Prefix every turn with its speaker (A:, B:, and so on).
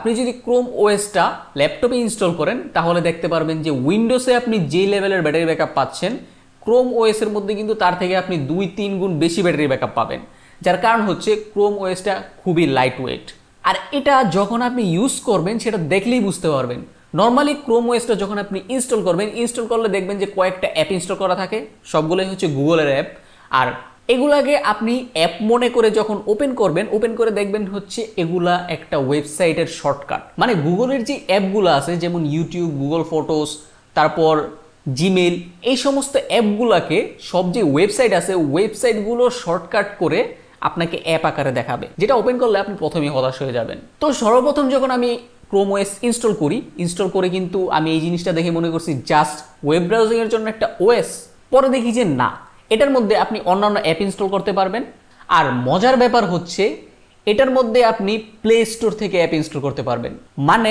A: আপনি যদি ক্রোম ওএসটা ল্যাপটপে ইনস্টল করেন তাহলে দেখতে পারবেন যে উইন্ডোজে আপনি যে লেভেলের ব্যাটারি ব্যাকআপ পাচ্ছেন ক্রোম ওএসের মধ্যে কিন্তু তার থেকে আপনি 2-3 গুণ বেশি ব্যাটারি ব্যাকআপ পাবেন। যার কারণ হচ্ছে ক্রোম ওএসটা খুবই লাইট ওয়েট। আর এটা যখন আপনি ইউজ করবেন সেটা দেখলেই বুঝতে পারবেন। নর্মালি ক্রোম ওএসটা যখন আপনি ইনস্টল করবেন, ইনস্টল করলে দেখবেন যে কয়েকটা অ্যাপ ইনস্টল করা থাকে, সবগুলোই হচ্ছে গুগলের অ্যাপ। আর এগুলাকে আপনি অ্যাপ মনে করে যখন ওপেন করবেন, ওপেন করে দেখবেন হচ্ছে এগুলা একটা ওয়েবসাইটের শর্টকাট। মানে গুগলের যে অ্যাপগুলো আছে যেমন ইউটিউব, গুগল ফটোস, তারপর জিমেল, এই সমস্ত অ্যাপগুলোকে সব যে ওয়েবসাইট আছে ওয়েবসাইটগুলো শর্টকাট করে আপনাকে অ্যাপ আকারে দেখাবে, যেটা ওপেন করলে আপনি প্রথমেই হতাশ হয়ে যাবেন। তো সর্বপ্রথম যখন আমি ক্রোম ওএস ইনস্টল করে কিন্তু আমি এই জিনিসটা দেখে মনে করছি জাস্ট ওয়েব ব্রাউজিংয়ের জন্য একটা ওএস। পরে দেখি যে না, এটার মধ্যে আপনি অন্যান্য অ্যাপ ইনস্টল করতে পারবেন। আর মজার ব্যাপার হচ্ছে এটার মধ্যে আপনি প্লে স্টোর থেকে অ্যাপ ইনস্টল করতে পারবেন। মানে